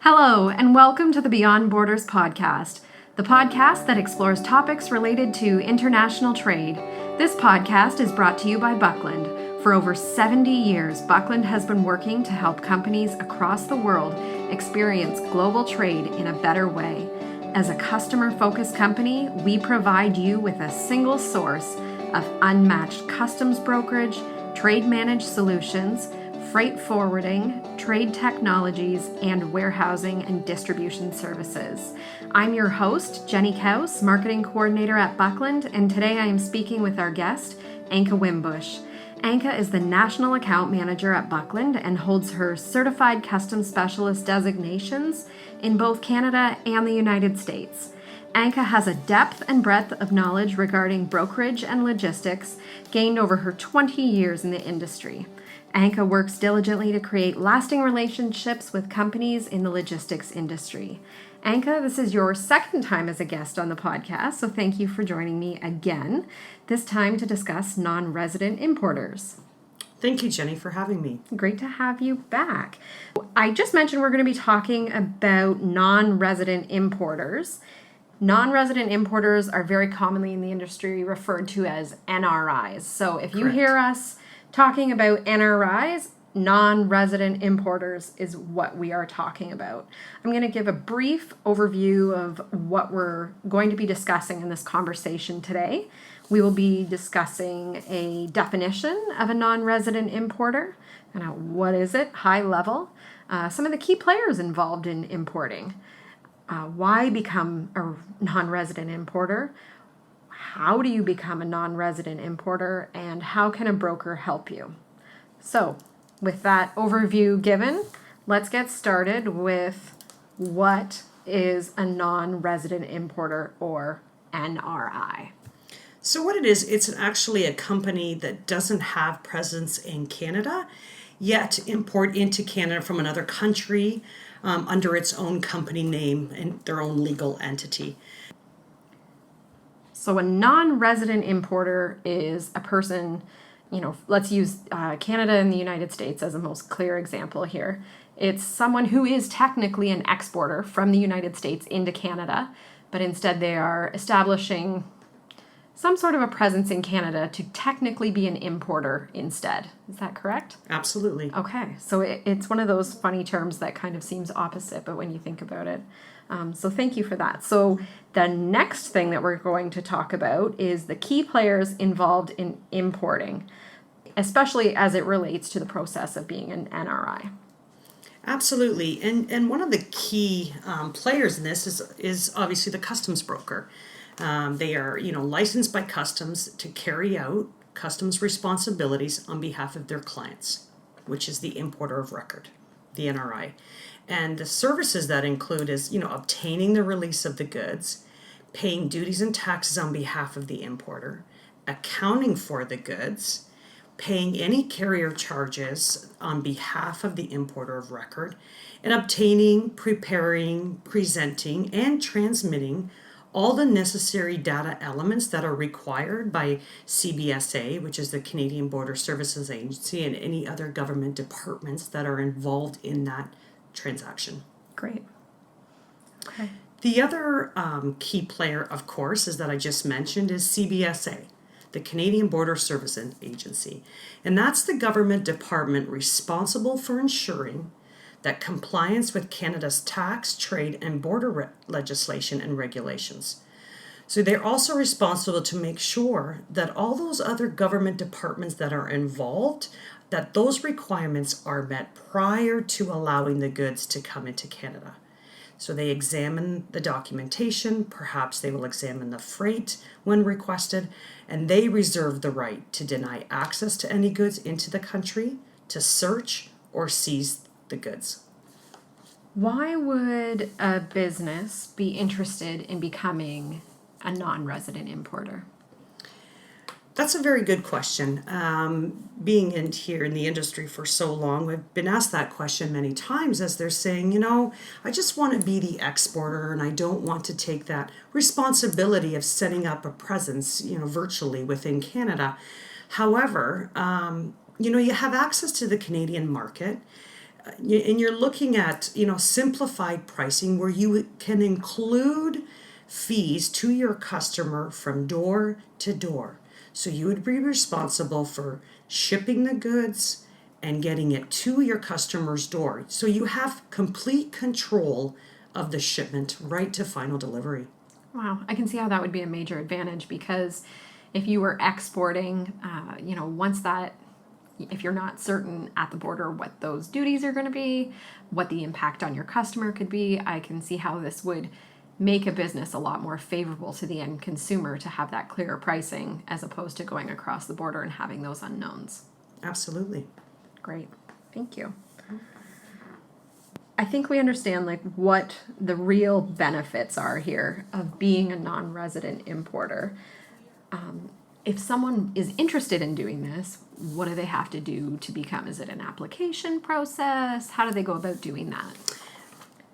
Hello, and welcome to the Beyond Borders podcast, the podcast that explores topics related to international trade. This podcast is brought to you by Buckland. For over 70 years, Buckland has been working to help companies across the world experience global trade in a better way. As a customer-focused company, we provide you with a single source of unmatched customs brokerage, trade-managed solutions, freight forwarding, trade technologies, and warehousing and distribution services. I'm your host, Jenny Kaus, Marketing Coordinator at Buckland, and today I am speaking with our guest, Anka Wimbush. Anka is the National Account Manager at Buckland and holds her Certified Customs Specialist designations in both Canada and the United States. Anka has a depth and breadth of knowledge regarding brokerage and logistics gained over her 20 years in the industry. Anka works diligently to create lasting relationships with companies in the logistics industry. Anka, this is your second time as a guest on the podcast, so thank you for joining me again, this time to discuss non-resident importers. Thank you, Jenny, for having me. Great to have you back. I just mentioned we're going to be talking about non-resident importers. Non-resident importers are very commonly in the industry referred to as NRIs. So if you hear us talking about NRIs, non-resident importers is what we are talking about. I'm going to give a brief overview of what we're going to be discussing in this conversation today. We will be discussing a definition of a non-resident importer, what is it, high level, some of the key players involved in importing, why become a non-resident importer, how do you become a non-resident importer, and how can a broker help you? So, with that overview given, let's get started with what is a non-resident importer, or NRI. So what it is, it's actually a company that doesn't have presence in Canada, yet import into Canada from another country under its own company name and their own legal entity. So a non-resident importer is a person, let's use Canada and the United States as a most clear example here. It's someone who is technically an exporter from the United States into Canada, but instead they are establishing some sort of a presence in Canada to technically be an importer instead. Is that correct? Absolutely. Okay, so it's one of those funny terms that kind of seems opposite, but when you think about it. So thank you for that. So the next thing that we're going to talk about is the key players involved in importing, especially as it relates to the process of being an NRI. Absolutely. And one of the key players in this is obviously the customs broker. They are, licensed by customs to carry out customs responsibilities on behalf of their clients, which is the importer of record, the NRI. And the services that include is, obtaining the release of the goods, paying duties and taxes on behalf of the importer, accounting for the goods, paying any carrier charges on behalf of the importer of record, and obtaining, preparing, presenting, and transmitting all the necessary data elements that are required by CBSA, which is the Canadian Border Services Agency, and any other government departments that are involved in that transaction. Great. Okay. The other key player, of course, is that I just mentioned, is CBSA, the Canadian Border Services Agency. And that's the government department responsible for ensuring that compliance with Canada's tax, trade, and border legislation and regulations. So they're also responsible to make sure that all those other government departments that are involved, that those requirements are met prior to allowing the goods to come into Canada. So they examine the documentation, perhaps they will examine the freight when requested, and they reserve the right to deny access to any goods into the country, to search or seize the goods. Why would a business be interested in becoming a non-resident importer? That's a very good question. Being in here in the industry for so long, I've been asked that question many times as they're saying, I just want to be the exporter and I don't want to take that responsibility of setting up a presence, virtually within Canada. However, you have access to the Canadian market. And you're looking at, simplified pricing where you can include fees to your customer from door to door. So you would be responsible for shipping the goods and getting it to your customer's door. So you have complete control of the shipment right to final delivery. Wow, I can see how that would be a major advantage, because if you were exporting, if you're not certain at the border what those duties are going to be, what the impact on your customer could be, I can see how this would make a business a lot more favorable to the end consumer to have that clearer pricing as opposed to going across the border and having those unknowns. Absolutely. Great. Thank you. I think we understand what the real benefits are here of being a non-resident importer. If someone is interested in doing this, what do they have to do to become? Is it an application process? How do they go about doing that?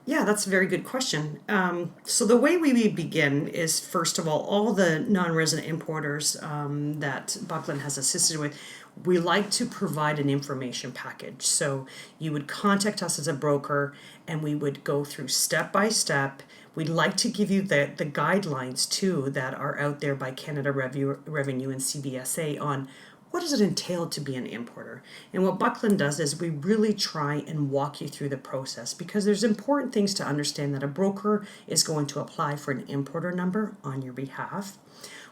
Yeah, that's a very good question. So the way we begin is, first of all the non-resident importers that Buckland has assisted with, we like to provide an information package. So you would contact us as a broker and we would go through step by step. We'd like to give you the guidelines too that are out there by Canada Revenue and CBSA on what does it entail to be an importer. And what Buckland does is we really try and walk you through the process, because there's important things to understand that a broker is going to apply for an importer number on your behalf.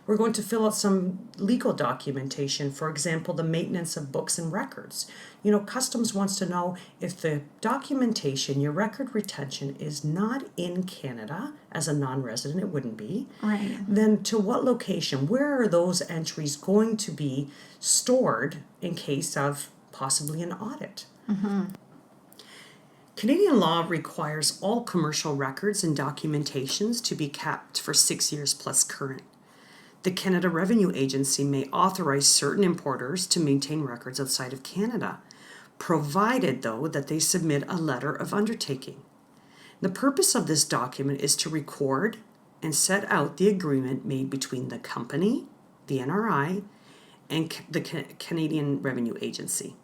We're going to fill out some legal documentation, for example, the maintenance of books and records. Customs wants to know if the documentation, your record retention, is not in Canada as a non-resident, it wouldn't be. Right. Then to what location? Where are those entries going to be stored in case of possibly an audit? Mm-hmm. Canadian law requires all commercial records and documentations to be kept for 6 years plus current. The Canada Revenue Agency may authorize certain importers to maintain records outside of Canada, provided, though, that they submit a letter of undertaking. The purpose of this document is to record and set out the agreement made between the company, the NRI, and the Canadian Revenue Agency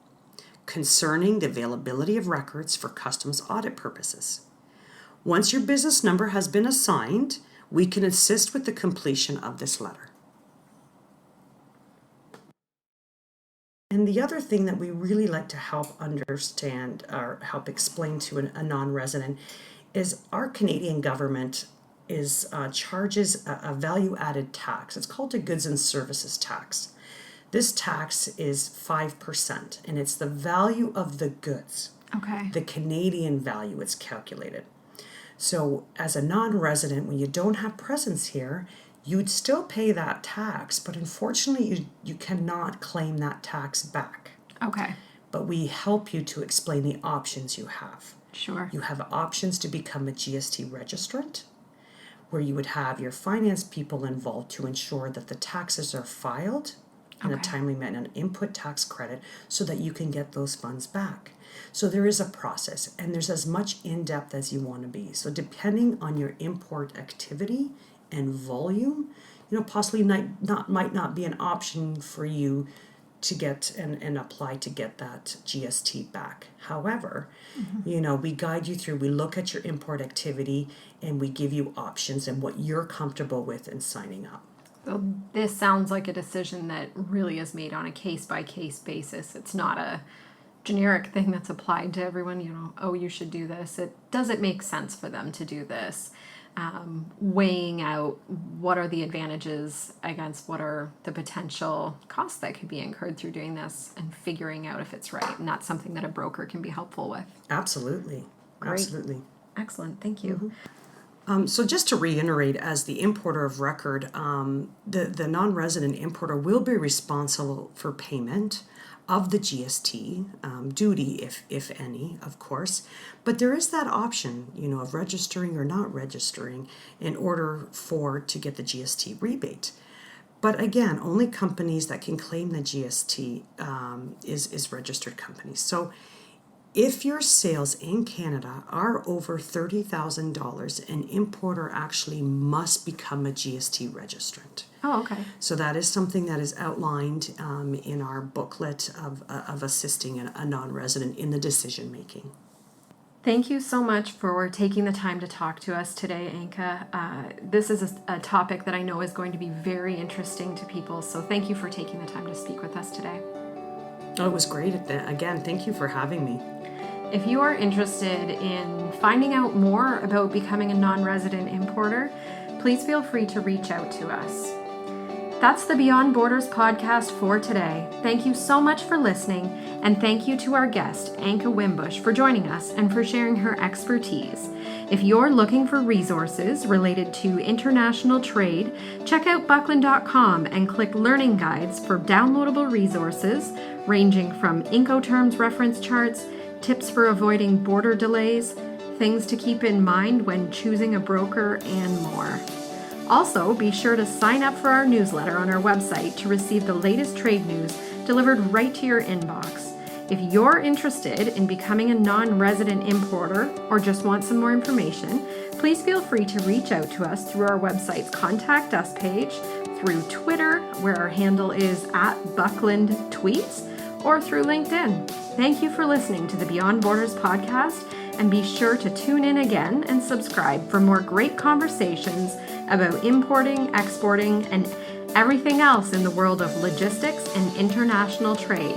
concerning the availability of records for customs audit purposes. Once your business number has been assigned, we can assist with the completion of this letter. And the other thing that we really like to help understand or help explain to a non-resident is our Canadian government charges a value-added tax. It's called a goods and services tax. This tax is 5%, and it's the value of the goods. Okay. The Canadian value it's calculated. So as a non-resident, when you don't have presence here, you'd still pay that tax, but unfortunately you cannot claim that tax back. Okay. But we help you to explain the options you have. Sure. You have options to become a GST registrant, where you would have your finance people involved to ensure that the taxes are filed in a timely manner, an input tax credit, so that you can get those funds back. So there is a process, and there's as much in-depth as you want to be. So depending on your import activity and volume, possibly might not be an option for you to get and apply to get that GST back. However, we guide you through, we look at your import activity, and we give you options and what you're comfortable with in signing up. So this sounds like a decision that really is made on a case-by-case basis. It's not a generic thing that's applied to everyone, you should do this. Does it make sense for them to do this? Weighing out what are the advantages against what are the potential costs that could be incurred through doing this, and figuring out if it's right. And that's something that a broker can be helpful with. Absolutely. Great. Absolutely. Excellent. Thank you. So just to reiterate, as the importer of record, the non-resident importer will be responsible for payment of the GST duty, if any, of course. But there is that option, of registering or not registering in order to get the GST rebate. But again, only companies that can claim the GST is registered companies. So If your sales in Canada are over $30,000, an importer actually must become a GST registrant. Oh, okay. So that is something that is outlined in our booklet of assisting a non-resident in the decision making. Thank you so much for taking the time to talk to us today, Anka. This is a topic that I know is going to be very interesting to people, so thank you for taking the time to speak with us today. Oh, it was great. Again, thank you for having me. If you are interested in finding out more about becoming a non-resident importer, please feel free to reach out to us. That's the Beyond Borders podcast for today. Thank you so much for listening, and thank you to our guest, Anka Wimbush, for joining us and for sharing her expertise. If you're looking for resources related to international trade, check out buckland.com and click Learning Guides for downloadable resources ranging from Incoterms reference charts, tips for avoiding border delays, things to keep in mind when choosing a broker, and more. Also, be sure to sign up for our newsletter on our website to receive the latest trade news delivered right to your inbox. If you're interested in becoming a non-resident importer or just want some more information, please feel free to reach out to us through our website's Contact Us page, through Twitter, where our handle is @BucklandTweets, or through LinkedIn. Thank you for listening to the Beyond Borders podcast, and be sure to tune in again and subscribe for more great conversations about importing, exporting, and everything else in the world of logistics and international trade.